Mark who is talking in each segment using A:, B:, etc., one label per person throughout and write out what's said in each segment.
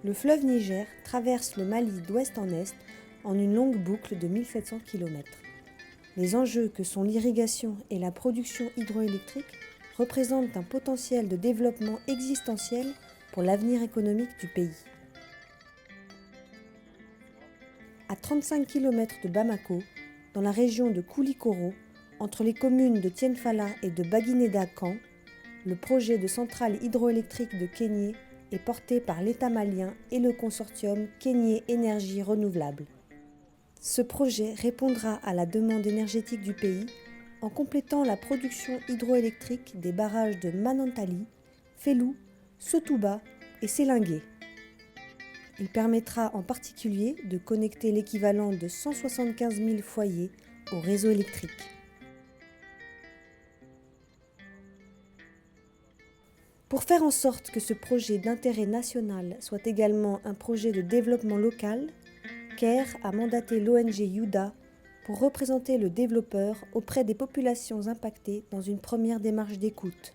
A: Le fleuve Niger traverse le Mali d'ouest en est en une longue boucle de 1700 km. Les enjeux que sont l'irrigation et la production hydroélectrique représentent un potentiel de développement existentiel pour l'avenir économique du pays. À 35 km de Bamako, dans la région de Koulikoro, entre les communes de Tienfala et de Baguineda-Kan, le projet de centrale hydroélectrique de Kénié est porté par l'État malien et le consortium Kénié Énergie Renouvelable. Ce projet répondra à la demande énergétique du pays en complétant la production hydroélectrique des barrages de Manantali, Fellou, Sotouba et Sélingué. Il permettra en particulier de connecter l'équivalent de 175 000 foyers au réseau électrique. Pour faire en sorte que ce projet d'intérêt national soit également un projet de développement local, CARE a mandaté l'ONG Youda pour représenter le développeur auprès des populations impactées dans une première démarche d'écoute.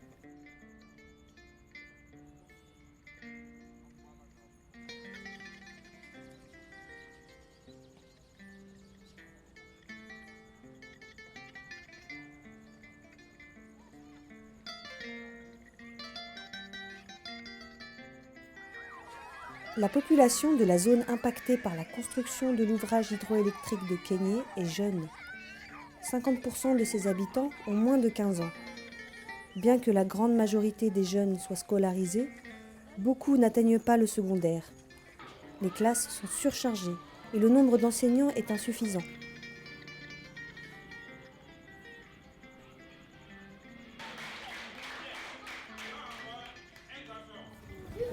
A: La population de la zone impactée par la construction de l'ouvrage hydroélectrique de Kénié est jeune. 50% de ses habitants ont moins de 15 ans. Bien que la grande majorité des jeunes soient scolarisés, beaucoup n'atteignent pas le secondaire. Les classes sont surchargées et le nombre d'enseignants est insuffisant.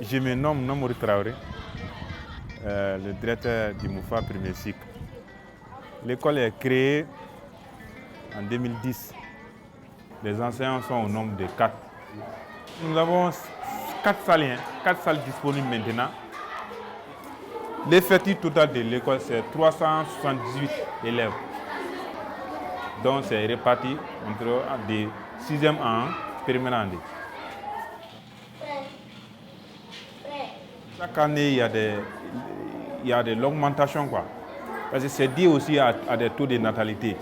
B: Je me nomme Namouri Traoré, le directeur du Moufa premier cycle. L'école est créée en 2010. Les enseignants sont au nombre de 4. Nous avons 4 salles disponibles maintenant. L'effectif total de l'école, c'est 378 élèves. Donc c'est réparti entre des 6e à 1, première année. Chaque année, il y a de l'augmentation, quoi. Parce que c'est dû aussi à des taux de natalité.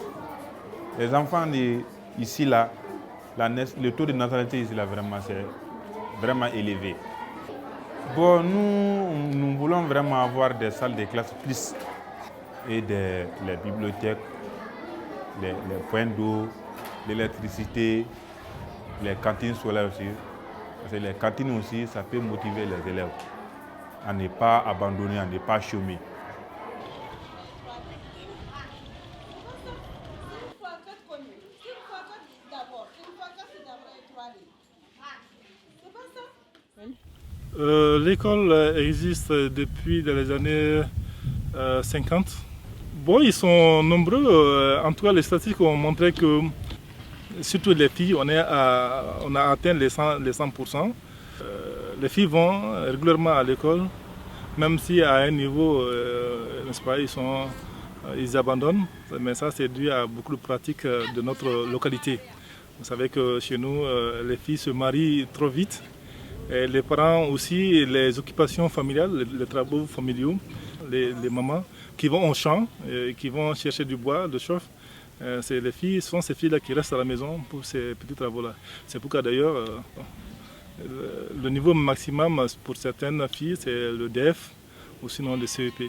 B: Les enfants ici, là, le taux de natalité ici, là, c'est vraiment élevé. Bon, nous voulons vraiment avoir des salles de classe plus et les bibliothèques, les points d'eau, l'électricité, les cantines scolaires aussi. Parce que les cantines aussi, ça peut motiver les élèves à ne pas abandonner, à ne pas chômer.
C: L'école existe depuis les années 50. Bon, ils sont nombreux. En tout cas, les statistiques ont montré que, surtout les filles, on a atteint les 100%. Les filles vont régulièrement à l'école, même si à un niveau, n'est-ce pas, ils abandonnent. Mais ça, c'est dû à beaucoup de pratiques de notre localité. Vous savez que chez nous, les filles se marient trop vite. Et les parents aussi, les occupations familiales, les travaux familiaux, les mamans qui vont au champ, qui vont chercher du bois, de chauffe. C'est les filles, sont ces filles-là qui restent à la maison pour ces petits travaux-là. C'est pourquoi d'ailleurs, le niveau maximum pour certaines filles, c'est le DEF ou sinon le CEP.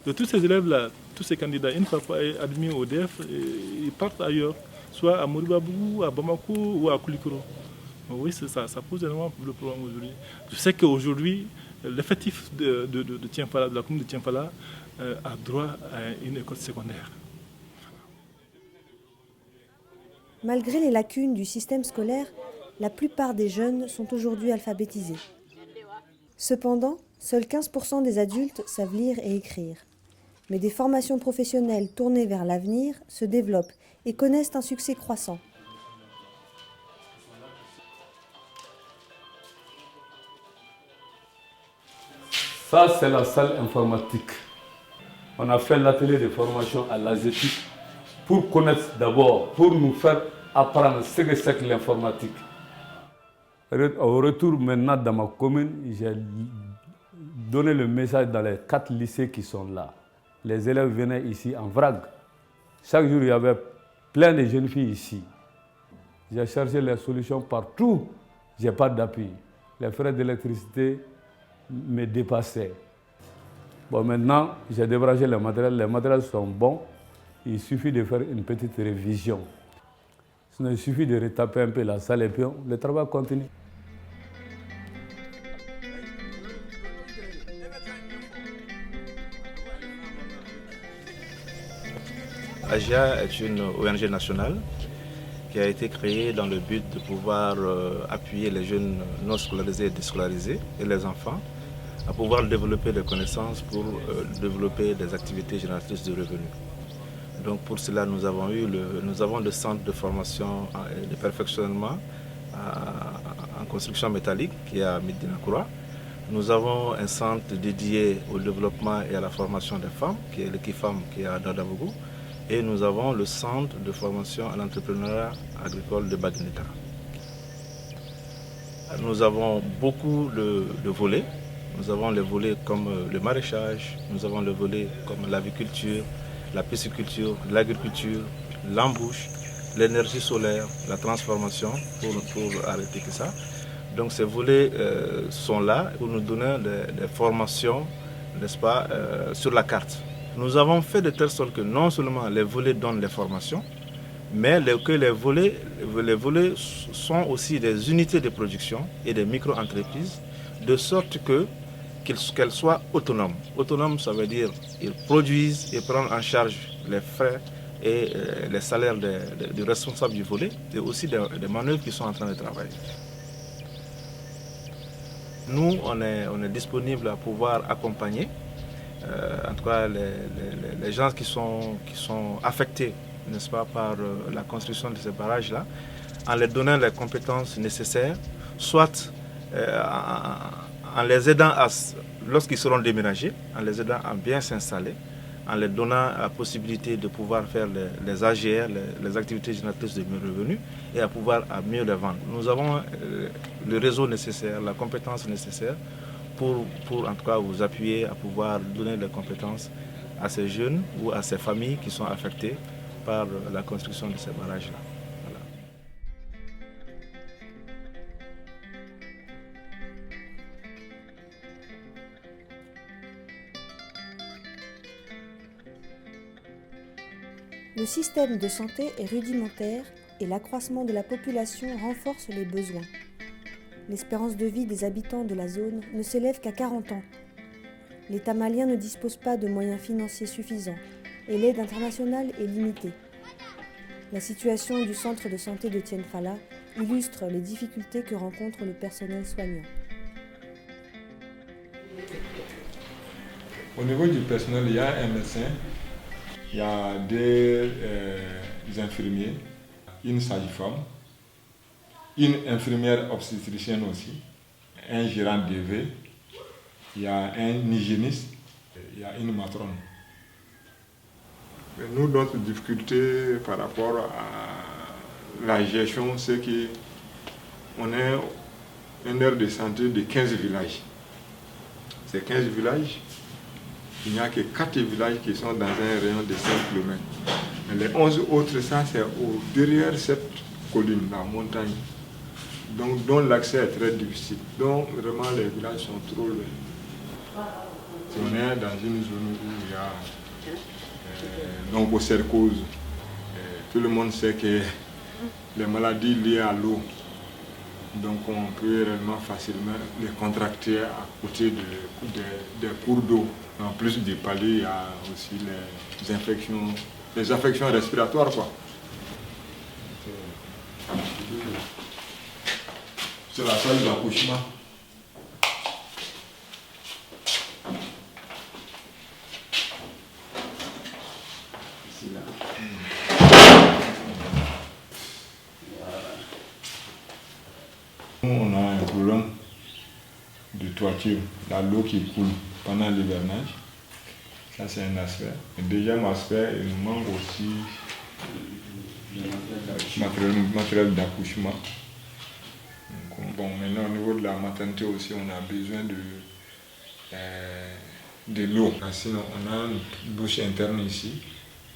C: De tous ces élèves-là, tous ces candidats, une fois admis au DEF, ils partent ailleurs, soit à Moribabou, à Bamako ou à Koulikoro. Oui, ça pose énormément de problèmes aujourd'hui. Je sais qu'aujourd'hui, l'effectif de Tienfala, de la commune de Tienfala, a droit à une école secondaire.
A: Malgré les lacunes du système scolaire, la plupart des jeunes sont aujourd'hui alphabétisés. Cependant, seuls 15% des adultes savent lire et écrire. Mais des formations professionnelles tournées vers l'avenir se développent et connaissent un succès croissant.
D: Ça, c'est la salle informatique. On a fait l'atelier de formation à l'ASETIC pour connaître d'abord, pour nous faire apprendre ce que c'est que l'informatique. Au retour maintenant dans ma commune, j'ai donné le message dans les 4 lycées qui sont là. Les élèves venaient ici en vrac. Chaque jour, il y avait plein de jeunes filles ici. J'ai cherché les solutions partout. Je n'ai pas d'appui. Les frais d'électricité me dépassaient. Bon, maintenant, j'ai débranché les matériels. Les matériels sont bons. Il suffit de faire une petite révision. Sinon, il suffit de retaper un peu la salle et puis le travail continue.
E: AGIA est une ONG nationale qui a été créée dans le but de pouvoir appuyer les jeunes non scolarisés et déscolarisés et les enfants à pouvoir développer des connaissances pour développer des activités génératrices de revenus. Donc pour cela, nous avons le centre de formation et de perfectionnement en construction métallique qui est à Médina Koura. Nous avons un centre dédié au développement et à la formation des femmes, qui est le KIFAM, qui est à Dadabougou. Et nous avons le centre de formation à l'entrepreneuriat agricole de Baguineda. Nous avons beaucoup de volets. Nous avons les volets comme le maraîchage, nous avons le volet comme l'aviculture, la pisciculture, l'agriculture, l'embouche, l'énergie solaire, la transformation, pour arrêter que ça. Donc ces volets sont là pour nous donner des formations, n'est-ce pas, sur la carte. Nous avons fait de telle sorte que non seulement les volets donnent les formations, mais que les volets sont aussi des unités de production et des micro-entreprises, de sorte qu'elles soient autonomes. Autonomes, ça veut dire qu'ils produisent et prennent en charge les frais et les salaires du responsable du volet et aussi des manœuvres qui sont en train de travailler. Nous, on est disponible à pouvoir accompagner en tout cas les gens qui sont affectés, n'est-ce pas, par la construction de ces barrages-là, en leur donnant les compétences nécessaires, soit en les aidant lorsqu'ils seront déménagés, en les aidant à bien s'installer, en leur donnant la possibilité de pouvoir faire les AGR, les activités génératrices de revenus, et à pouvoir mieux les vendre. Nous avons le réseau nécessaire, la compétence nécessaire pour en tout cas vous appuyer à pouvoir donner des compétences à ces jeunes ou à ces familles qui sont affectées par la construction de ces barrages-là. Voilà.
A: Le système de santé est rudimentaire et l'accroissement de la population renforce les besoins. L'espérance de vie des habitants de la zone ne s'élève qu'à 40 ans. L'État malien ne dispose pas de moyens financiers suffisants et l'aide internationale est limitée. La situation du centre de santé de Tienfala illustre les difficultés que rencontre le personnel soignant.
F: Au niveau du personnel, il y a un médecin, il y a des infirmiers, une sage-femme, une infirmière obstétricienne aussi, un gérant DV, il y a un hygiéniste, il y a une matrone. Nous, notre difficulté par rapport à la gestion, c'est qu'on est une aire de santé de 15 villages. Ces 15 villages, il n'y a que 4 villages qui sont dans un rayon de 5 km. Mais les 11 autres, ça c'est derrière cette colline, la montagne. Donc, dont l'accès est très difficile. Donc, vraiment, les villages sont trop loin. Si on est dans une zone où il y a l'onchocercose, tout le monde sait que les maladies liées à l'eau, donc on peut réellement facilement les contracter à côté des cours d'eau. En plus du palais, il y a aussi les infections respiratoires, quoi. C'est la salle d'accouchement. Ici, là. Nous, on a un problème de toiture, l'eau qui coule pendant l'hivernage. Ça, c'est un aspect. Le deuxième aspect, il nous manque aussi matériel d'accouchement. Donc, Bon, maintenant au niveau de la maternité aussi, on a besoin de l'eau. Sinon, on a une douche interne ici,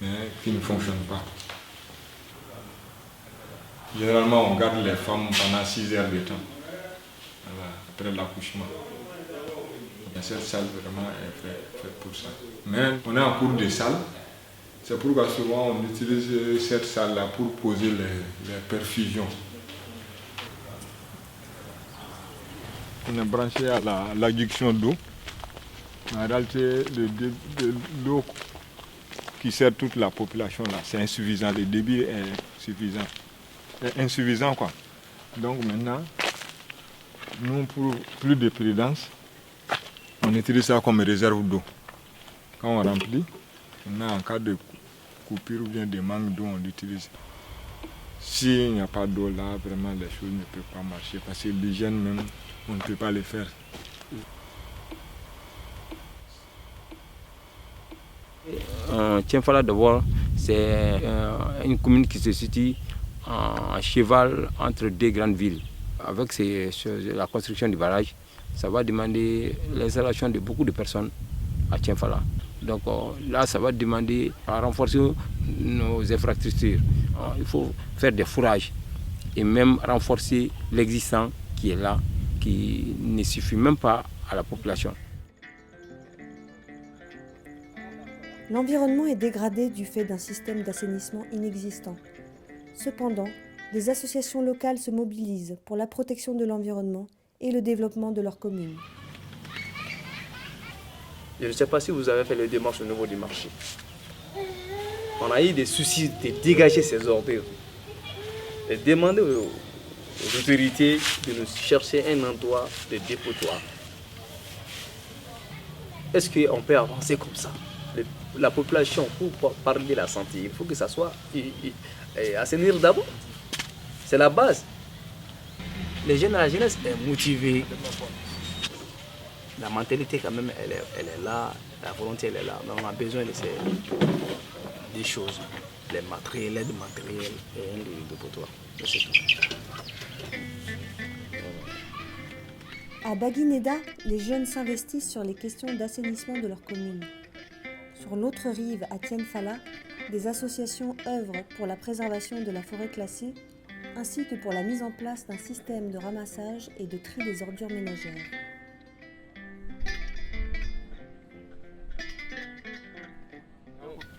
F: mais qui ne fonctionne pas. Généralement, on garde les femmes pendant 6 heures de temps, voilà, après l'accouchement. Cette salle vraiment est faite pour ça. Mais on est en cours de salle. C'est pourquoi souvent on utilise cette salle-là pour poser les perfusions. On est branché à l'adduction d'eau. En réalité, l'eau qui sert toute la population là, c'est insuffisant. Le débit est insuffisant quoi. Donc maintenant, nous pour plus de prudence, on utilise ça comme réserve d'eau. Quand on remplit, en cas de coupure ou bien de manque d'eau, on l'utilise. S'il n'y a pas d'eau là, vraiment les choses ne peuvent pas marcher parce que l'hygiène même, on ne peut pas le faire.
G: Tienfala d'abord, c'est une commune qui se situe en cheval entre 2 grandes villes. Avec la construction du barrage, ça va demander l'installation de beaucoup de personnes à Tienfala. Donc là, ça va demander à renforcer nos infrastructures. Il faut faire des fourrages et même renforcer l'existant qui est là, qui ne suffit même pas à la population.
A: L'environnement est dégradé du fait d'un système d'assainissement inexistant. Cependant, des associations locales se mobilisent pour la protection de l'environnement et le développement de leur commune.
H: Je ne sais pas si vous avez fait les démarches au niveau du marché. On a eu des soucis de dégager ces ordures, de demander aux autorités de nous chercher un endroit de dépotoir. Est-ce qu'on peut avancer comme ça? La population, pour parler de la santé, il faut que ça soit assainir d'abord. C'est la base. Les jeunes, la jeunesse est motivée. La mentalité quand même, elle est là, la volonté elle est là. Mais on a besoin de des choses, les matériels, l'aide matérielle et un dépotoir.
A: À Baguineda, les jeunes s'investissent sur les questions d'assainissement de leur commune. Sur l'autre rive, à Tienfala, des associations œuvrent pour la préservation de la forêt classée, ainsi que pour la mise en place d'un système de ramassage et de tri des ordures ménagères.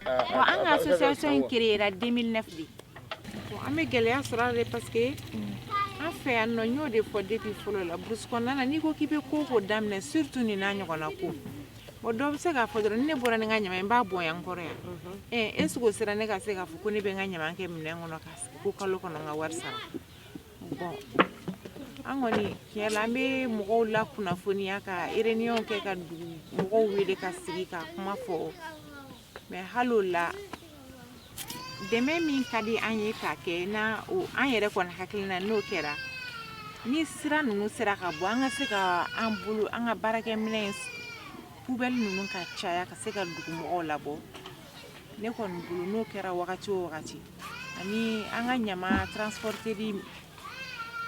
I: Une association créée en 2009. On a gagné parce que en fait, on a des fois depuis la brusquona, on a dit qu'il peut couper d'amener surtout ni n'ani qu'on a coupé. Bon, donc c'est qu'à faudrait ne pas n'engager mais pas bon encore. Est-ce que c'est un nègre c'est qu'à faut qu'on ait bien gagné mais qu'on ait un casse, qu'on calo qu'on a war ça. Bon, angoni qui est là mais moi là qu'on a fini à ka réunion que ka moi où il est cassé ka comment faut. Mais hallo là. Demain min kadi anye take na o anyere kon hakilina no kera ni sira nunu sira ka bo anga se ka ambulu anga barake minen poubelle nunu ka chaya ka se ka dugu mo labo ne kon bulu no kera wakati o wakati ani anga nyama transporter di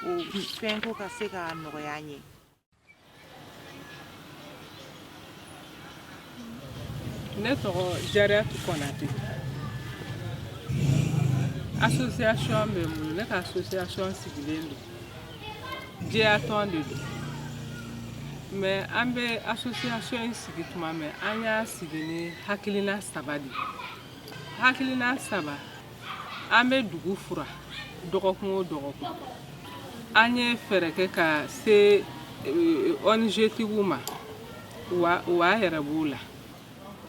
I: o penko ka se ka no yanye
J: ne to jaria to konati association bɛ n bolo ne ka association sigilen don jɛya tɔn de don mais an bɛ association in sigi tuma min an y'a sigi ni hakilina saba de hakilina saba an bɛ dugu fura dɔgɔkun o dɔgɔkun an ye fɛɛrɛ kɛ ka se ONG tigiw ma wa yɛrɛ b'u la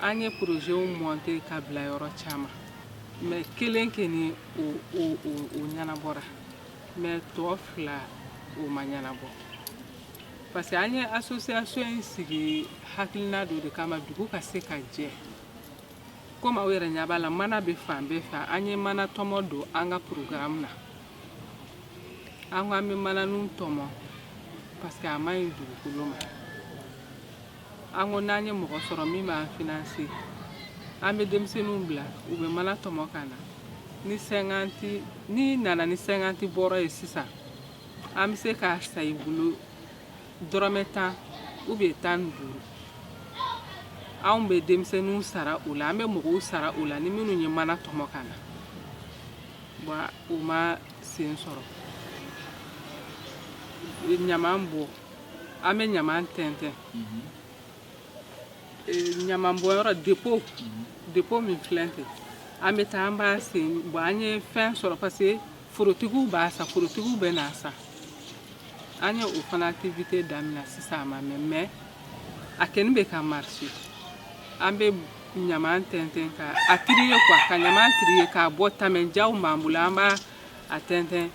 J: an ye projet monter ka bila yɔrɔ caman mais kelen keni o ɲanabɔra mais tɔ fila o ma ɲanabɔ parce que an ye association in sigi hakilina dɔ de kama dugu ka se ka jɛ comme aw yɛrɛ ɲɛ b'a la mana bɛ fan bɛɛ fɛ an ye mana tɔmɔ don an ka programme na an ko an bɛ mananu tɔmɔ parce que a ma ɲi dugukolo ma an ko n'an ye mɔgɔ sɔrɔ min b'an financer an bɛ denmisɛnninw bila u bɛ mana tɔmɔ ka na ni nana ni 50 bɔra ye sisan an bɛ se k'a sa i bolo dɔrɔmɛ 10 ou bien 15. Anw bɛ denmisɛnninw sara o la, an bɛ mɔgɔw sara o la ni minnu ye mana tɔmɔ ka na. Bon o ma sen sɔrɔ. Ɲaman bɔ, an bɛ ɲaman tɛntɛn. Ɲaman bɔyɔrɔ dépôt min filɛ ten, an bɛ taa an b'a sen. Bon an ye fɛn sɔrɔ parce que forotigiw b'a san, forotigiw bɛ n'a san. An ye o fana activité daminɛ sisan ma mais a kɛni bɛ ka marché. An bɛ ɲaman tɛntɛn ka trier quoi, ka ɲaman trier k'a bɔ tamɛnjaw b'an bolo, an b'a tɛntɛn.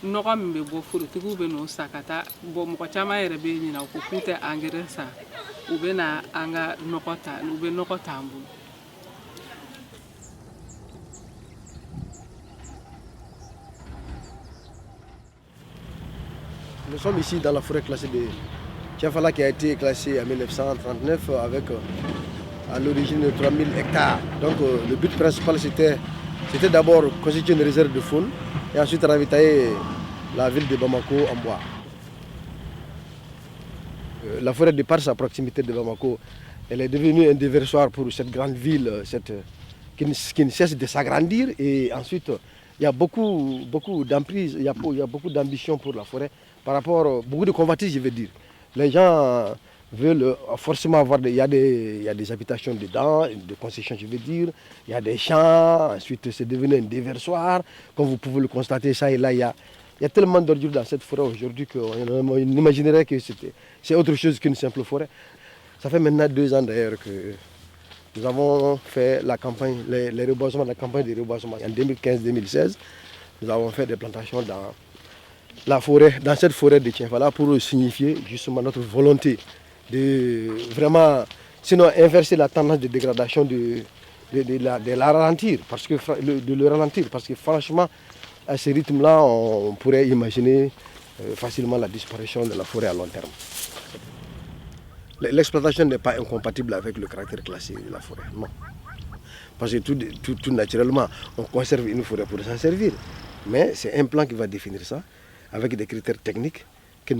J: Nɔgɔ min bɛ bɔ forotigiw bɛ n'o san ka taa. Bon mɔgɔ caman yɛrɛ bɛ ɲinɛ o ko k'u tɛ engrais san, u bɛ na an ka nɔgɔ ta, u bɛ nɔgɔ t'an bolo.
K: Nous sommes ici dans la forêt classée de Tienfala qui a été classée en 1939 avec à l'origine 3000 hectares. Donc le but principal c'était d'abord constituer une réserve de faune et ensuite ravitailler la ville de Bamako en bois. La forêt, de par sa proximité de Bamako, elle est devenue un déversoir pour cette grande ville qui ne cesse de s'agrandir. Et ensuite, il y a beaucoup d'emprise, il y a beaucoup d'ambition pour la forêt par rapport, beaucoup de convoitises, je veux dire. Les gens veulent forcément avoir, il y a des habitations dedans, de concessions, je veux dire, il y a des champs, ensuite c'est devenu un déversoir. Comme vous pouvez le constater, ça et là, il y a tellement d'ordures dans cette forêt aujourd'hui qu'on imaginerait que c'est autre chose qu'une simple forêt. Ça fait maintenant 2 ans d'ailleurs que nous avons fait la campagne, les reboisements, la campagne de reboisement. En 2015-2016, nous avons fait des plantations dans la forêt, dans cette forêt de Tienfala pour signifier justement notre volonté de vraiment, sinon inverser la tendance de dégradation de la ralentir, parce que franchement, à ce rythme-là, on pourrait imaginer facilement la disparition de la forêt à long terme. L'exploitation n'est pas incompatible avec le caractère classé de la forêt, non. Parce que tout naturellement, on conserve une forêt pour s'en servir. Mais c'est un plan qui va définir ça, avec des critères techniques que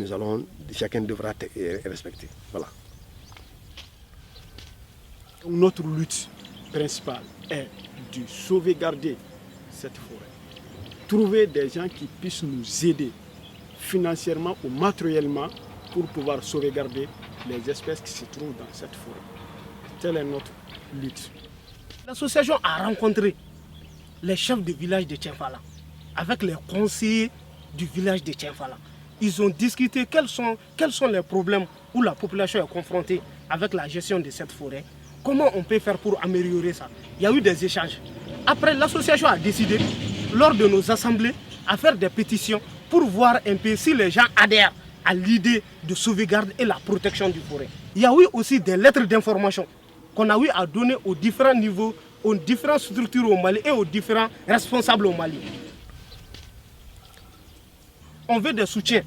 K: chacun devra respecter. Voilà.
L: Notre lutte principale est de sauvegarder cette forêt. Trouver des gens qui puissent nous aider financièrement ou matériellement pour pouvoir sauvegarder les espèces qui se trouvent dans cette forêt. Telle est notre lutte.
M: L'association a rencontré les chefs de village de Tienfala avec les conseillers du village de Tienfala. Ils ont discuté quels sont les problèmes où la population est confrontée avec la gestion de cette forêt. Comment on peut faire pour améliorer ça? Il y a eu des échanges. Après, l'association a décidé, lors de nos assemblées, à faire des pétitions pour voir un peu si les gens adhèrent à l'idée de sauvegarde et la protection du forêt. Il y a eu aussi des lettres d'information qu'on a eu à donner aux différents niveaux, aux différentes structures au Mali et aux différents responsables au Mali. On veut des soutiens.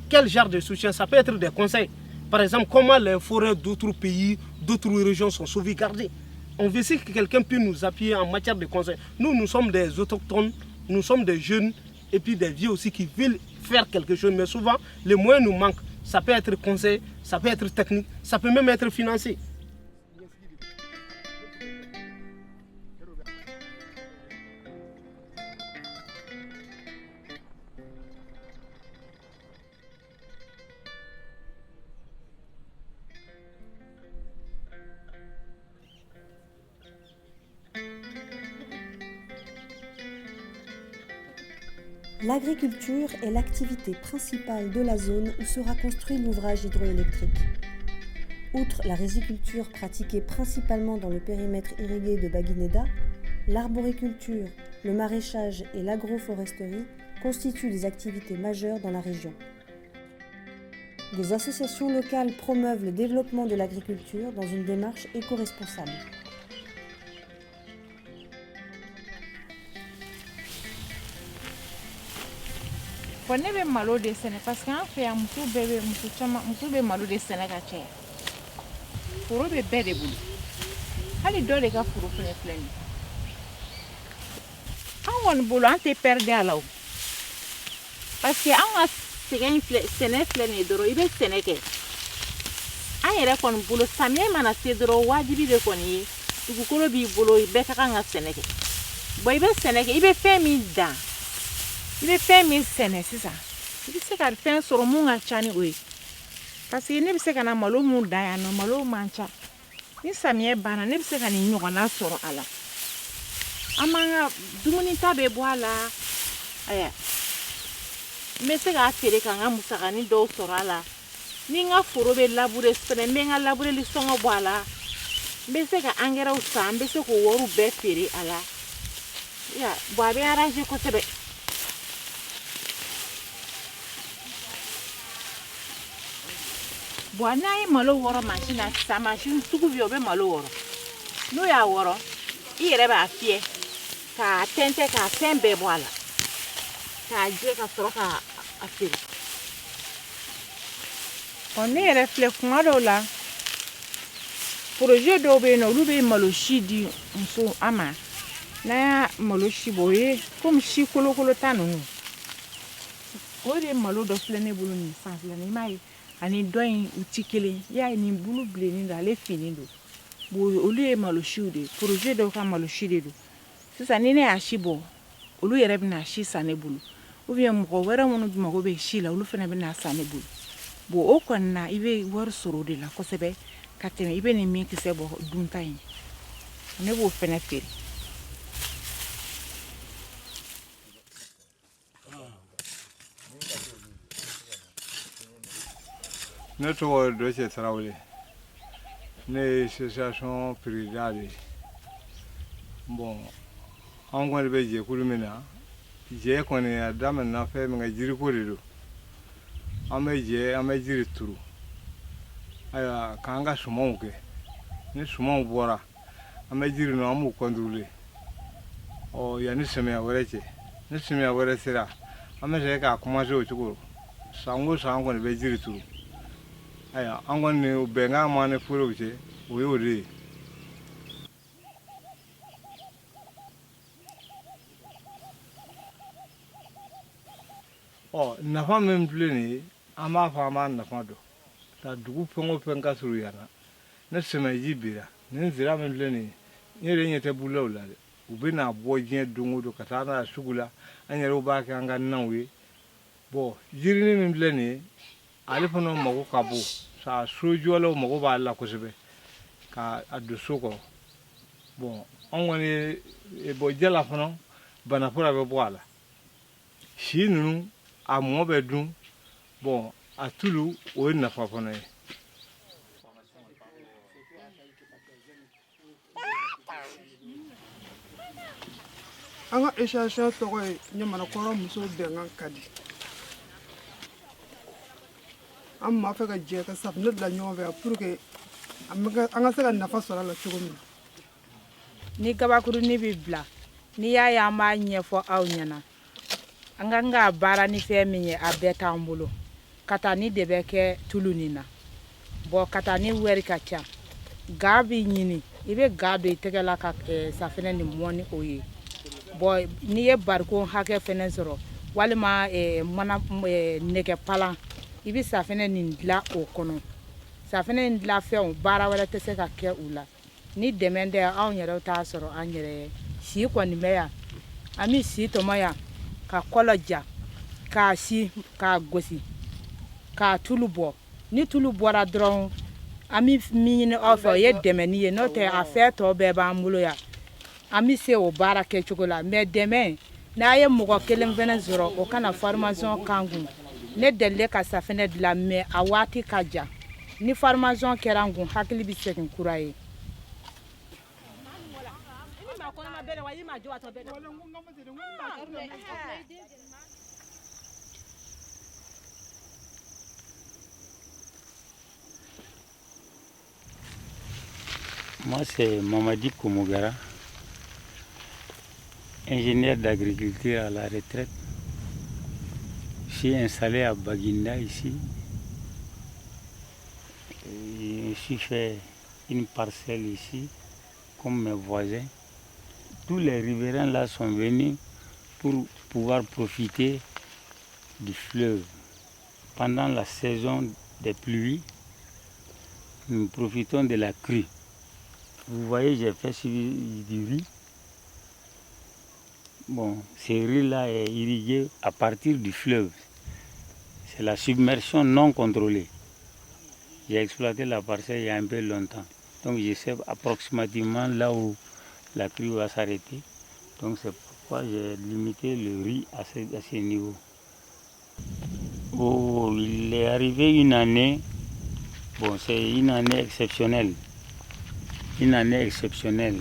M: Quel genre de soutien? Ça peut être des conseils. Par exemple, comment les forêts d'autres pays, d'autres régions sont sauvegardées. On veut aussi que quelqu'un puisse nous appuyer en matière de conseils. Nous sommes des autochtones, nous sommes des jeunes et puis des vieux aussi qui veulent faire quelque chose. Mais souvent, les moyens nous manquent. Ça peut être conseil, ça peut être technique, ça peut même être financé.
A: L'agriculture est l'activité principale de la zone où sera construit l'ouvrage hydroélectrique. Outre la riziculture pratiquée principalement dans le périmètre irrigué de Baguineda, l'arboriculture, le maraîchage et l'agroforesterie constituent des activités majeures dans la région. Des associations locales promeuvent le développement de l'agriculture dans une démarche éco-responsable.
I: Ne bɛ malo de sɛnɛ parce que an fɛ yan muso bɛ malo de sɛnɛ ka caya. Foro bɛ bɛɛ de bolo. Hali dɔ de ka foro fɛnɛ filɛ nin. An kɔni bolo an tɛ perdre a la o. Parce que an ka sɛgɛn filɛ sɛnɛ filɛ nin ye dɔrɔn i bɛ sɛnɛ kɛ an yɛrɛ kɔni bolo samiyɛ mana se dɔrɔn wajibi de kɔni ye dugukolo b'i bolo bɛɛ ka kan ka sɛnɛ kɛ bon i bɛ sɛnɛ kɛ i bɛ fɛn min dan i bɛ fɛn min sɛnɛ sisan i bɛ se ka fɛn sɔrɔ mun ka ca ni o ye parce que ne bɛ se ka na malo mun dan yan nɔ malo man ca ni samiyɛ banna ne bɛ se ka nin ɲɔgɔnna sɔrɔ a la an b'an ka dumuni ta bɛ bɔ a la aya n bɛ se k'a feere ka n ka musakanin dɔw sɔrɔ a la ni n ka foro bɛ labure fɛnɛ n bɛ n ka labureli sɔngɔ bɔ a la n bɛ se ka angɛrɛw san n bɛ se k'o wariw bɛɛ feere a la ya bon a bɛ arrange kosɛbɛ bon n'a ye malo wɔrɔ mansin na sisan mansin sugu bɛ yen o bɛ malo wɔrɔ n'o y'a wɔrɔ i yɛrɛ b'a fiyɛ k'a tɛntɛn k'a fɛn bɛɛ bɔ a la k'a jɛ ka sɔrɔ k'a feere ne yɛrɛ filɛ kuma dɔw la projet dɔw bɛ yen nɔ olu bɛ malo si di muso an ma n'a y'a malo si bɔ o ye komi si kolokolo ta ninnu o de malo dɔ filɛ ne bolo nin sanfɛ nin i m'a ye ani dɔ in u ti kelen i y'a ye nin bulu bilennin don ale finnen don bon olu ye malo siw de projet dɔw ka malo si de don sisan ni ne y'a si bɔ olu yɛrɛ bɛna si san ne bolo ou bien mɔgɔ wɛrɛ minnu mago bɛ si la olu fana bɛna san ne bolo bon o kɔni na i bɛ wari sɔrɔ o de la kosɛbɛ ka tɛmɛ i bɛ nin min kisɛ bɔ dunta in ne b'o fana feere
N: ne tɔgɔ Dɔcɛ Tarawele ne ye association président de ye bon an kɔni bɛ jɛkulu min na jɛ kɔni a daminɛna fɛn min ka jiriko de don an bɛ jɛ an bɛ jiri turu ayiwa k'an ka sumanw kɛ ni sumanw bɔra an bɛ jiri ninnu an b'u contrôler yanni samiyɛ wɛrɛ cɛ ni samiyɛ wɛrɛ sera an bɛ segin k'a commencer o cogo san o san an kɔni bɛ jiri turu ayiwa an kɔni bɛnkan m'an ni forow cɛ o ye o de ye nafa min filɛ nin ye an b'a fɔ an b'a nafa dɔn ka dugu fɛn o fɛn ka surunya na ne sɛmɛji bira nin sira min filɛ nin ye n yɛrɛ ɲɛ tɛ bulaw la dɛ u bɛ n'a bɔ diɲɛ don o don ka taa n'a ye sugu la an yɛrɛw b'a kɛ an ka nanw ye bon jirinin min filɛ nin ye ale fana mago ka bon sa sojɔlaw mago b'a la kosɛbɛ ka a don so kɔrɔ bon an kɔni ye bon jala fana banafura bɛ bɔ a la si ninnu a mɔ bɛ dun bon a tulu o ye nafa fana ye
O: an ka association tɔgɔ ye ɲamanakɔrɔ musow bɛnkan ka di an m'a fɛ ka jɛ ka safunɛ bila ɲɔgɔn fɛ pour que an ka se ka nafa sɔrɔ a la cogo min na
P: ni gabakurunin bɛ bila n'i y'a ye an b'a ɲɛfɔ aw ɲɛna an kan ka baara ni fɛn min ye a bɛɛ t'an bolo katani de bɛ kɛ tulu nin na bon katani wɛri ka ca ga b'i ɲini i bɛ ga don i tɛgɛ la ka safunɛ nin mɔ ni o ye bon n'i ye barikon hakɛ fɛnɛ sɔrɔ walima mana nɛgɛ palan i bɛ safunɛ nin dilan o kɔnɔ safunɛ nin dilan fɛnw baara wɛrɛ tɛ se ka kɛ u la ni dɛmɛ tɛ anw yɛrɛ t'a sɔrɔ an yɛrɛ ye si kɔni bɛ yan an bɛ si tɔmɔ yan ka kɔlɔ ja k'a si k'a gosi k'a tulu bɔ ni tulu bɔra dɔrɔn an bɛ min ɲini aw fɛ o ye dɛmɛni ye n'o tɛ a fɛn tɔ bɛɛ b'an bolo yan an bɛ se o baara kɛcogo la mais dɛmɛ n'a ye mɔgɔ kelen fɛnɛ sɔrɔ o kana formation k'an kun ne delile ka safunɛ dilan mais a waati ka jan ni formation kɛra n kun hakili bɛ segin kura ye
Q: Moi, c'est Mamadi Komogara, ingénieur d'agriculture à la retraite. Je suis installé à Baguinda ici. Je suis fait une parcelle ici, comme mes voisins. Tous les riverains là sont venus pour pouvoir profiter du fleuve. pendant la saison des pluies, nous profitons de la crue. Vous voyez, j'ai fait du riz. Bon, ce riz-là est irrigué à partir du fleuve. C'est la submersion non contrôlée. J'ai exploité la parcelle il y a un peu longtemps. Donc je sais approximativement là où la crue va s'arrêter. Donc c'est pourquoi j'ai limité le riz à ce niveau. Oh, il est arrivé une année, bon, c'est une année exceptionnelle. Une année exceptionnelle.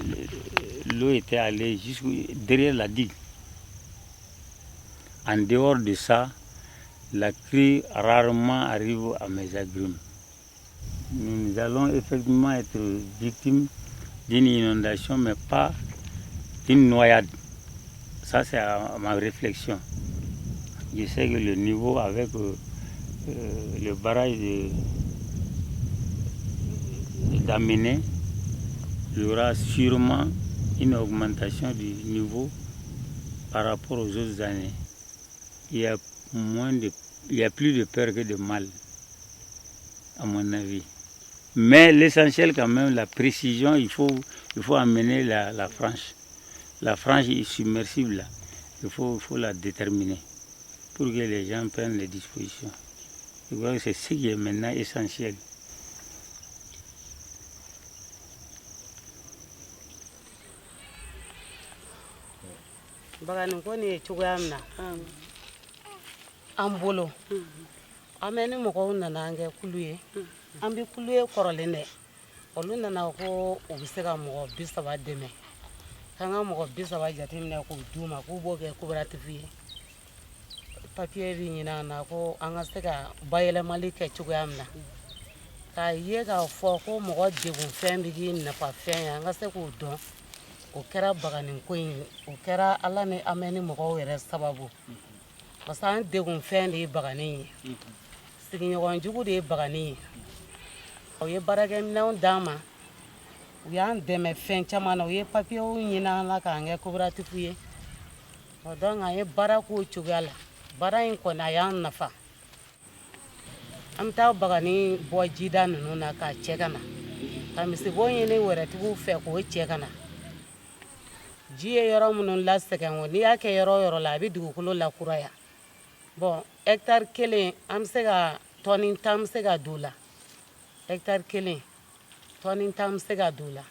Q: L'eau était allée jusqu'à derrière la digue. En dehors de ça, la crue rarement arrive à mes agrumes. Nous allons effectivement être victimes d'une inondation, mais pas d'une noyade. Ça, c'est ma réflexion. Je sais que le niveau avec le barrage d'Amené, il y aura sûrement une augmentation du niveau par rapport aux autres années. Il y a plus de peur que de mal, à mon avis. Mais l'essentiel quand même, la précision, il faut amener la frange. La frange est submersible, là. Il faut la déterminer pour que les gens prennent les dispositions. Je crois que c'est ce qui est maintenant essentiel.
R: Bagani ko ne cogoya min na an bolo an bɛ ni mɔgɔw nana an kɛ kulu ye an bɛ kulu ye kɔrɔlen dɛ olu nana ko u bɛ se ka mɔgɔ 30 dɛmɛ k'an ka mɔgɔ 30 jateminɛ k'u d'u ma k'u b'o kɛ coopérative ye papier bi ɲini an na ko an ka se ka bayɛlɛmali kɛ cogoya min na k'a ye k'a fɔ ko mɔgɔ degun fɛn bɛ k'i nafa fɛn ye an ka se k'o dɔn. O kɛra bagani ko in o kɛra ala ni an bɛ ni mɔgɔw yɛrɛ sababu parce que an degun fɛn de ye bagani ye sigiɲɔgɔn jugu de ye bagani ye o ye baarakɛminɛnw d'an ma u y'an dɛmɛ fɛn caman na u ye papiyew ɲini an na k'an kɛ coopérative ye donc an ye baara k'o cogoya la baara in kɔni a y'an nafa an bɛ taa bagani bɔ jida ninnu na k'a cɛ ka na ka misibo ɲini wɛrɛtigiw fɛ k'o cɛ ka na. Ji ye yɔrɔ minnu lasɛgɛn o n'i y'a kɛ yɔrɔ o yɔrɔ la a bɛ dugukolo lakuraya bon hectare kelen an bɛ se ka tɔni 10 bɛ se ka don o la hectare kelen tɔni 10 bɛ se ka don o la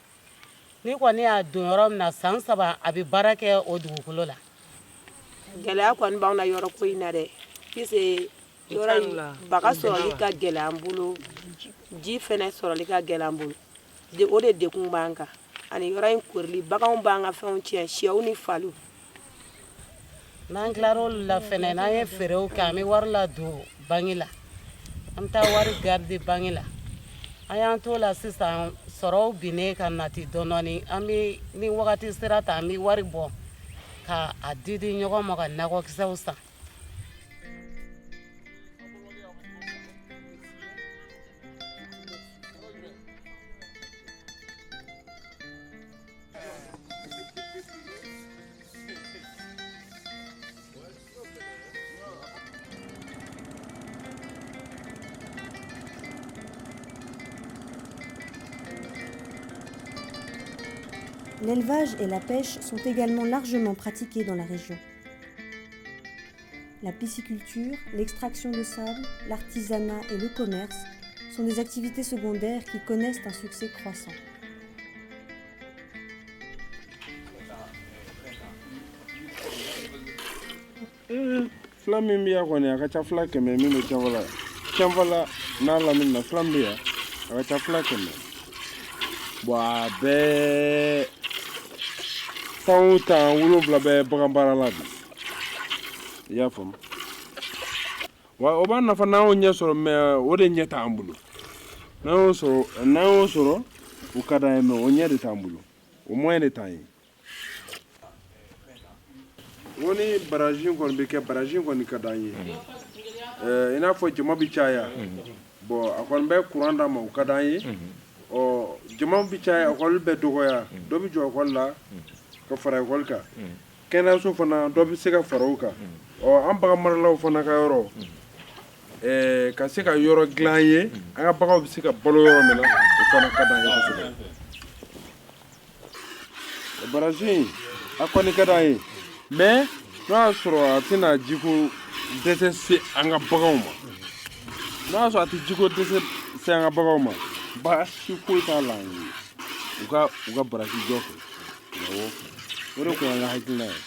R: ni kɔni y'a don yɔrɔ min na san 3 a bɛ baara kɛ o dugukolo la.
S: Gɛlɛya kɔni b'anw na yɔrɔ ko in na dɛ puisque yɔrɔ in baga sɔrɔli ka gɛlɛ an bolo ji fɛnɛ sɔrɔli ka gɛlɛ an bolo o de dekun b'an kan. Ani yɔrɔ in korili baganw b'an ka fɛnw tiɲɛ sɛw ni faliw
R: n'an tilar'olu la fɛnɛ n'an ye feerew kɛ an bɛ wari ladon banki la an bɛ taa wari garder banki la an y'an t'o la sisan sɔrɔw binnen ka nati dɔɔni an bɛ ni wagati sera ta an bɛ wari bɔ ka a di ɲɔgɔn ma ka nakɔkisɛw san.
A: L'élevage et la pêche sont également largement pratiqués dans la région. La pisciculture, l'extraction de sable, l'artisanat et le commerce sont des activités secondaires qui connaissent un succès croissant.
T: Fila min bɛ yan kɔni a ka ca fila kɛmɛ min bɛ cɛnfala n'a lamini na fila min bɛ yan a ka ca fila kɛmɛ bon a bɛɛ tan o tan 7 bɛ bagan baara la bi i y'a faamu wa o b'a nafa n'an y'o ɲɛ sɔrɔ mɛ o de ɲɛ t'an bolo n'an y'o sɔrɔ o ka d'an ye mɛ o ɲɛ de t'an bolo o moyen de t'an ye. O ni baraji kɔni bɛ kɛ baraji kɔni ka d'an ye i n'a fɔ jama bɛ caya bon a kɔni bɛ courant d'a ma o ka d'an ye ɔ jama bɛ caya ekɔli bɛ dɔgɔya dɔ bɛ jɔ ekɔli la ka fara ekɔli kan kɛnɛyaso fana dɔ bɛ se ka fara o kan ɔ an bagan maralaw fana ka yɔrɔ ka se ka yɔrɔ dilan ye an ka baganw bɛ se ka balo yɔrɔ min na o fana ka d'an ye kosɛbɛ. Baraji in a kɔni ka d'an ye mais n'o y'a sɔrɔ a tɛna jiko dɛsɛ se an ka baganw ma n'o y'a sɔrɔ a tɛ jiko dɛsɛ se an ka baganw ma baasi foyi t'a la u ka baraji jɔ kɛ awɔ o de tun y'an ka hakilina ye.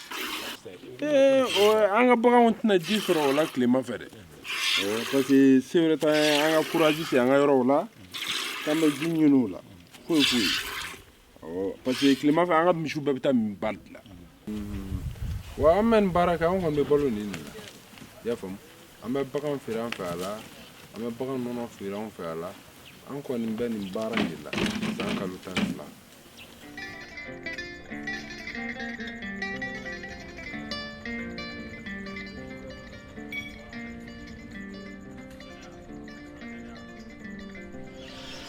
T: An ka baganw tɛna ji sɔrɔ o la tilema fɛ dɛ parce que se wɛrɛ t'an ye an ka courage se an ka yɔrɔw la k'an bɛ ji ɲini o la foyi foyi awɔ parce que tilema fɛ an ka misiw bɛɛ bɛ taa min ba de la. Wa an bɛ nin baara kɛ an kɔni bɛ balo nin de la i y'a faamu an bɛ bagan feere an fɛ a la an bɛ bagan nɔnɔ feere an fɛ a la an kɔni bɛ nin baara in de la san kalo 12.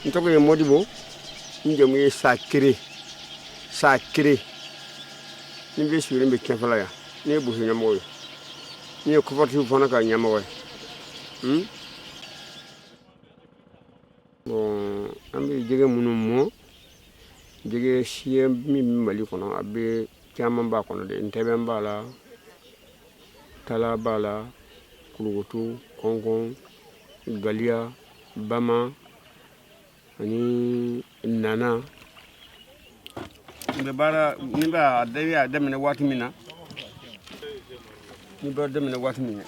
U: N tɔgɔ ye Modibo n jamu ye Sakere ni bɛ suren bɛ Tienfala yan ne ye boso ɲɛmɔgɔ ye ne ye coopérative fana ka ɲɛmɔgɔ ye bon an bɛ jɛgɛ minnu mɔ jɛgɛ siya min bɛ Mali kɔnɔ a bɛ caman b'a kɔnɔ dɛ ntɛbɛn b'a la tala b'a la kulukutu kɔnkɔn galiya bama ani nana ni b'a daminɛ waati min na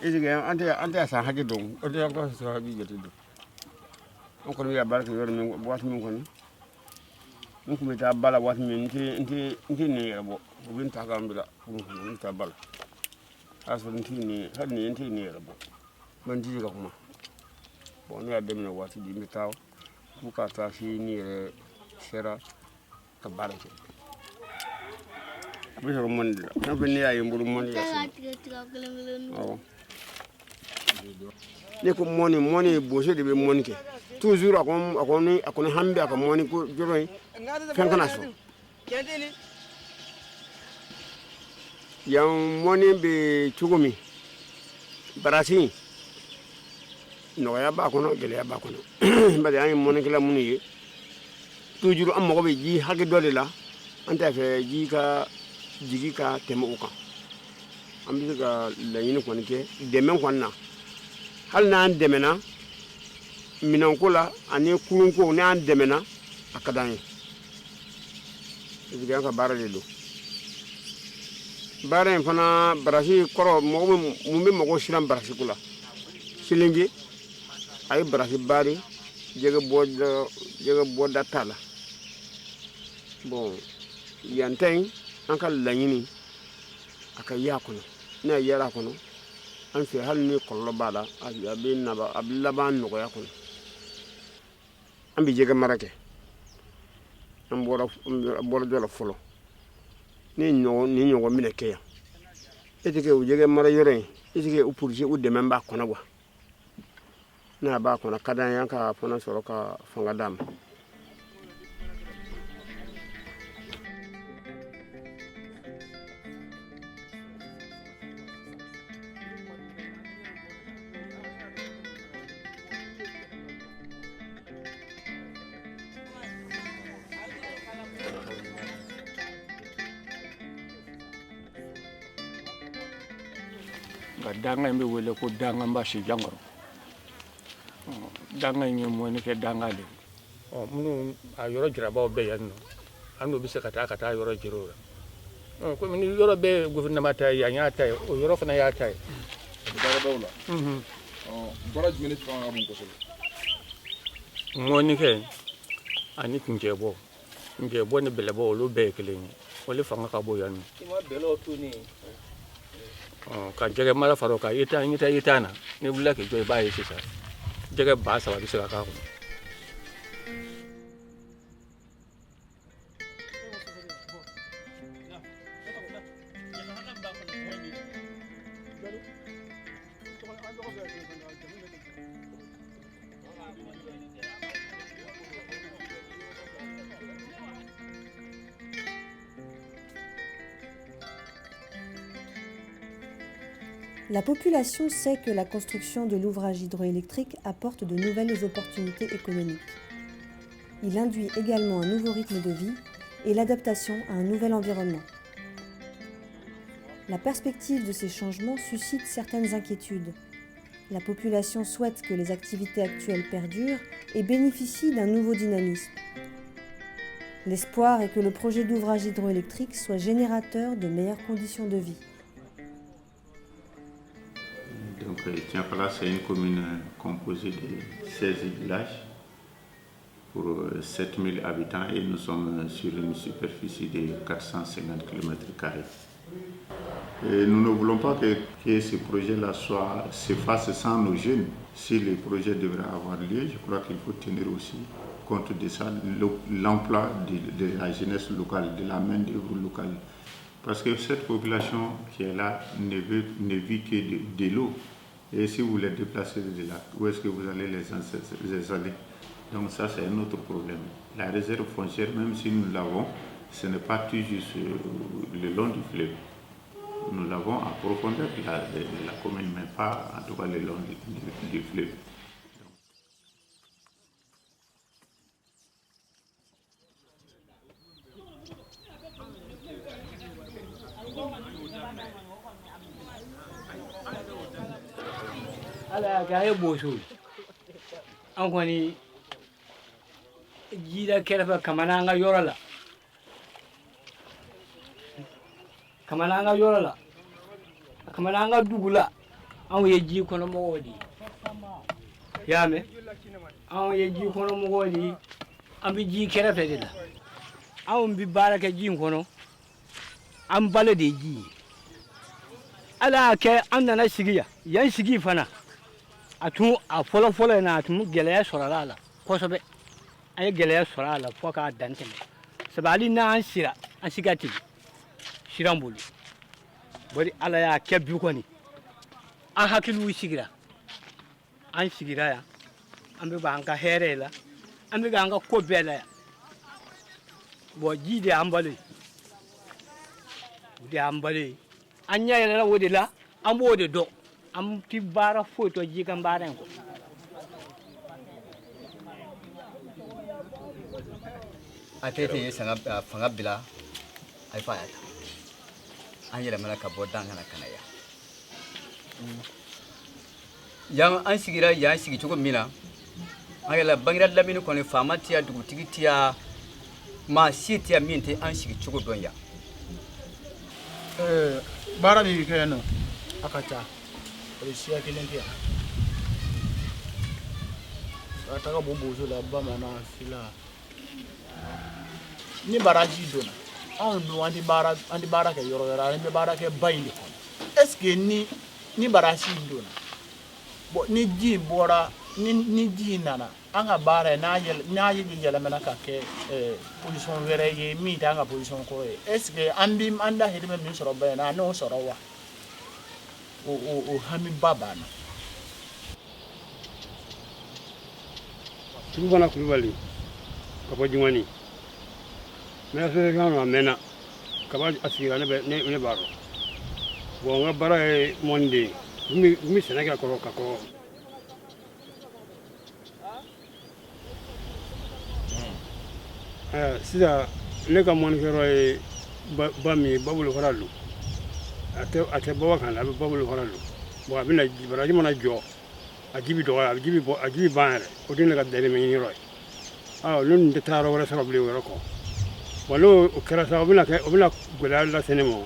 U: est-ce que an tɛ san hakɛ dɔn o tɛ an ka sɔrɔ hakɛ jate dɔn an kɔni bɛ baara kɛ yɔrɔ min waati min kɔni n tun bɛ taa ba la waati min n tɛ nin yɛrɛ bɔ u bɛ n ta k'an bila kurun kɔnɔ n bɛ taa ba la a sɔrɔ hali nin n tɛ nin yɛrɛ bɔ n tɛ se ka kuma bon ne y'a daminɛ waati di n bɛ taa fo ka taa se ni yɛrɛ sera ka baara kɛ a bɛ sɔrɔ mɔni de la fɛn fɛn ne y'a ye n bolo mɔni y'a sɔrɔ awɔ ne ko mɔni boso de bɛ mɔni kɛ toujours a kɔni hami bɛ a ka mɔni ko yɔrɔ in fɛn kana sɔrɔ yan mɔni bɛ cogo min barasi nɔgɔya b'a kɔnɔ gɛlɛya b'a kɔnɔ parce que an ye mɔnikɛla minnu ye toujours an mago bɛ ji hakɛ dɔ de la an t'a fɛ ji ka jigi ka tɛmɛ o kan an bɛ se ka laɲini kɔni kɛ dɛmɛ kɔni na hali n'an dɛmɛna minɛnko la ani kurunko n'an dɛmɛna a ka d'an ye parce que an ka baara de don baara in fana barasi kɔrɔ mun bɛ mɔgɔw siran barasiko la Silinge a ye barasi baari jɛgɛ bɔda t'a la bon yan ta in an ka laɲini a ka y'a kɔnɔ n'a yɛlɛ a kɔnɔ an fɛ hali ni kɔlɔlɔ b'a la a bɛ laban nɔgɔya kɔnɔ an bɛ jɛgɛ mara kɛ an bɔra dɔ la fɔlɔ ni ɲɔgɔn minɛ kɛ yan est ce que o jɛgɛ mara yɔrɔ in est ce que o policier o dɛmɛ b'a kɔnɔ wa n'a b'a kɔnɔ ka d'an ye an ka fana sɔrɔ ka fanga d'a ma.
V: nka danga in bɛ wele ko danga basi jankɔrɔ danga in ye mɔni kɛ danga de minnu a yɔrɔ jirabaw bɛ yan nɔ an n'u bɛ se ka taa yɔrɔ jira o la komi ni yɔrɔ bɛɛ gouvernement ta ye yan y'a ta ye o yɔrɔ fana y'a ta ye
T: baaradaw la baara jumɛn de fanga ka bon kosɛbɛ
V: mɔni kɛ ani kuncɛbɔ ni bɛlɛbɔ olu bɛɛ ye kelen ye olu fanga ka bon yan nɔ ka jɛgɛ mara fara o kan i taa na ni wulila k'i jɔ i b'a ye sisan jɛgɛ 3,000 bɛ se ka k'a kɔnɔ.
A: La population sait que la construction de l'ouvrage hydroélectrique apporte de nouvelles opportunités économiques. Il induit également un nouveau rythme de vie et l'adaptation à un nouvel environnement. La perspective de ces changements suscite certaines inquiétudes. La population souhaite que les activités actuelles perdurent et bénéficient d'un nouveau dynamisme. L'espoir est que le projet d'ouvrage hydroélectrique soit générateur de meilleures conditions de vie.
B: Donc, Tienfala, c'est une commune composée de 16 villages pour 7000 habitants et nous sommes sur une superficie de 450 km². Et nous ne voulons pas que ce projet-là se fasse sans nos jeunes. Si le projet devrait avoir lieu, je crois qu'il faut tenir aussi compte de ça, l'emploi de la jeunesse locale, de la main-d'œuvre locale. Parce que cette population qui est là ne vit que de l'eau. Et si vous les déplacez de là, où est-ce que vous allez les installer? Donc ça, c'est un autre problème. La réserve foncière, même si nous l'avons, ce n'est pas tout juste le long du fleuve. Nous l'avons à profondeur de la commune, mais pas en tout cas le long du fleuve.
C: Ala ga ye boso an kɔni jida kɛrɛfɛ kamana an ka yɔrɔ la kamana an ka yɔrɔ la kamana an ka dugu la anw ye ji kɔnɔmɔgɔw de ye y'a mɛn anw ye ji kɔnɔmɔgɔw de ye an bɛ ji kɛrɛfɛ de la anw bɛ baara kɛ ji in kɔnɔ an balo de ye ji ye ala y'a kɛ an nana sigi yan sigi fana a tun a fɔlɔ-fɔlɔ in na a tun gɛlɛya sɔrɔla a la kosɛbɛ an ye gɛlɛya sɔrɔ a la fɔ k'a dan tɛmɛ sabu hali n'an sira an si ka teli siran bolo bari ala y'a kɛ bi kɔni an hakiliw sigira an sigira yan an bɛ b'an ka hɛrɛ la an bɛ k'an ka ko bɛɛ la yan bon ji de y'an balo ye o de y'an balo ye an ɲɛ yɛlɛla o de la an b'o de dɔn an ti baara foyi tɔ ji kan baara in kɔ
W: a tɛ ten fanga bila a ye fa y'a ta an yɛlɛmana ka bɔ dan kana ka na yan an sigira yan sigi cogo min na an yɛlɛ Bangira lamini kɔni faama tɛ yan dugutigi tɛ yan maa si tɛ yan min tɛ an sigi cogo dɔn yan.
X: baara bɛ kɛ yan nɔ a ka ca o ye siya kelen tɛ yan ka taga bɔ bozo la bamanan fila ni baraji donna anw dun an tɛ baara kɛ yɔrɔ wɛrɛ an bɛ baara kɛ ba in de kɔnɔ est ce que ni baraji donna bon ni ji bɔra ni ji nana an ka baara ye n'a yɛlɛmana ka kɛ position wɛrɛ ye min tɛ an ka position kɔrɔ ye est ce que an dahirimɛ min sɔrɔ ba in na an n'o sɔrɔ wa o hami ba b'an na.
Y: Sugubana Kulubali ka bɔ Jumani n bɛ association na a mɛnna kaba a sigira ne b'a dɔn bon n ka baara ye mɔni de ye n bɛ sɛnɛ kɛ kɔrɔ ka kɔrɔ sisan ne ka mɔnikɛyɔrɔ ye ba min ye Babolofara don a tɛ bɔ kan a bɛ Babolofara don bon a bɛna baraji mana jɔ a ji bɛ dɔgɔya a ji bɛ ban yɛrɛ o de ye ne ka dahirimɛ ɲini yɔrɔ ye ne tun tɛ taa yɔrɔ wɛrɛ sɔrɔ bilen o yɔrɔ kɔ bon n'o kɛra sa o bɛna gɛlɛya lase ne ma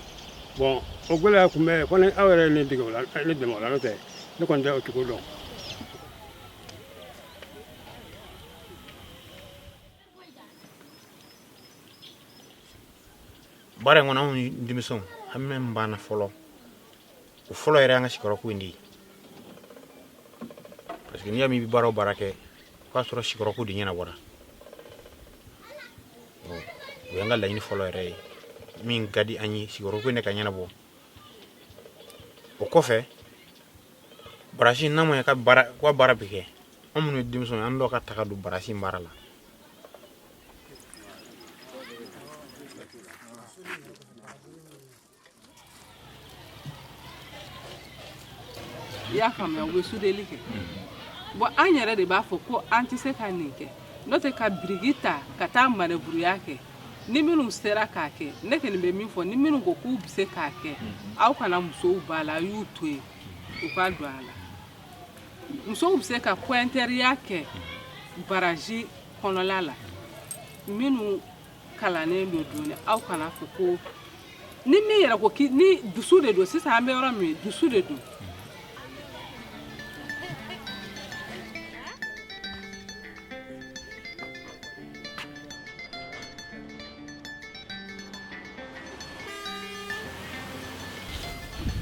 Y: bon o gɛlɛya tun bɛ fɔ aw yɛrɛ ye ne dege o la ne dɛmɛ o la n'o tɛ ne kɔni tɛ o cogo dɔn.
X: baara in kɔnɔ anw denmisɛnw hami min b'an na fɔlɔ o fɔlɔ yɛrɛ y'an ka sigiyɔrɔko in de ye parce que n'i y'a mɛn i bɛ baara o baara kɛ o y'a sɔrɔ sigiyɔrɔko de ɲɛnabɔra o y'an ka laɲini fɔlɔ yɛrɛ ye min ka di an ye sigiyɔrɔko in de ka ɲɛnabɔ o kɔfɛ barasi n'a ma ɲɛ ka baara bɛ kɛ anw minnu ye denmisɛnw an dɔw ka taga don barasi in baara la.
J: y'a faamuya u bɛ sudeli kɛ bon an yɛrɛ de b'a fɔ ko an tɛ se ka nin kɛ n'o tɛ ka biriki ta ka taa manœuvreya kɛ ni minnu sera k'a kɛ ne kɔni bɛ min fɔ ni minnu ko k'u bɛ se k'a kɛ aw kana musow b'a la a y'u to yen u ka don a la musow bɛ se ka pointeriya kɛ baraji kɔnɔla la minnu kalannen don doni aw kana fɔ ko ni min yɛrɛ ko ni dusu de don sisan an bɛ yɔrɔ min dusu de don.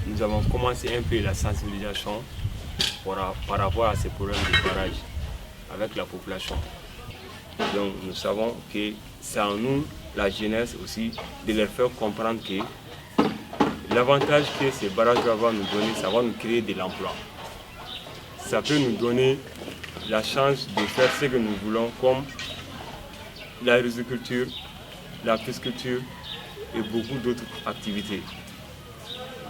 D: Nous avons commencé un peu la sensibilisation par rapport à ces problèmes de barrage avec la population. Donc nous savons que c'est à nous, la jeunesse aussi, de leur faire comprendre que l'avantage que ces barrages vont nous donner, ça va nous créer de l'emploi. Ça peut nous donner la chance de faire ce que nous voulons comme la riziculture, la pisciculture et beaucoup d'autres activités.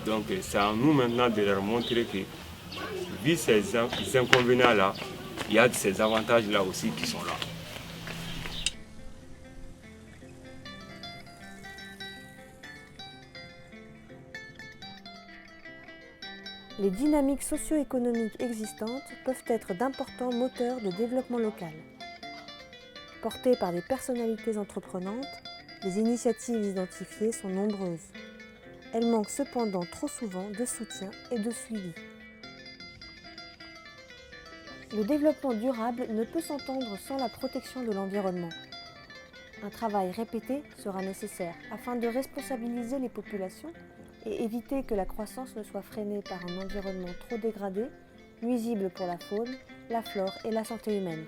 D: Donc c'est à nous maintenant de leur montrer que, vu ces inconvénients-là, il y a ces avantages-là aussi qui sont là.
A: Les dynamiques socio-économiques existantes peuvent être d'importants moteurs de développement local. Portées par des personnalités entreprenantes, les initiatives identifiées sont nombreuses. Elles manquent cependant trop souvent de soutien et de suivi. Le développement durable ne peut s'entendre sans la protection de l'environnement. Un travail répété sera nécessaire afin de responsabiliser les populations et éviter que la croissance ne soit freinée par un environnement trop dégradé, nuisible pour la faune, la flore et la santé humaine.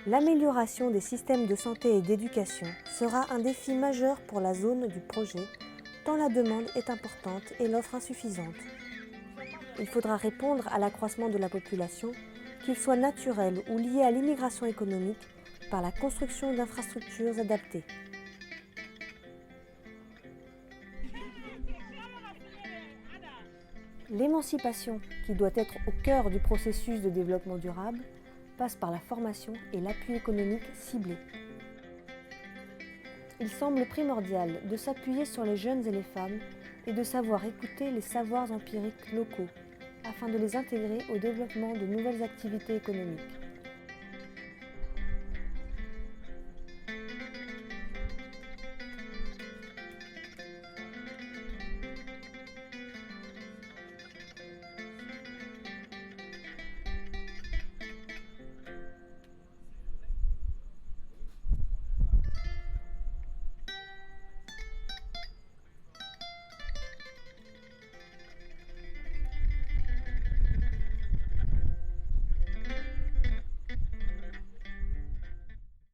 A: L'amélioration des systèmes de santé et d'éducation sera un défi majeur pour la zone du projet, tant la demande est importante et l'offre insuffisante. Il faudra répondre à l'accroissement de la population, qu'il soit naturel ou lié à l'immigration économique, par la construction d'infrastructures adaptées. L'émancipation, qui doit être au cœur du processus de développement durable, passe par la formation et l'appui économique ciblé. Il semble primordial de s'appuyer sur les jeunes et les femmes et de savoir écouter les savoirs empiriques locaux afin de les intégrer au développement de nouvelles activités économiques.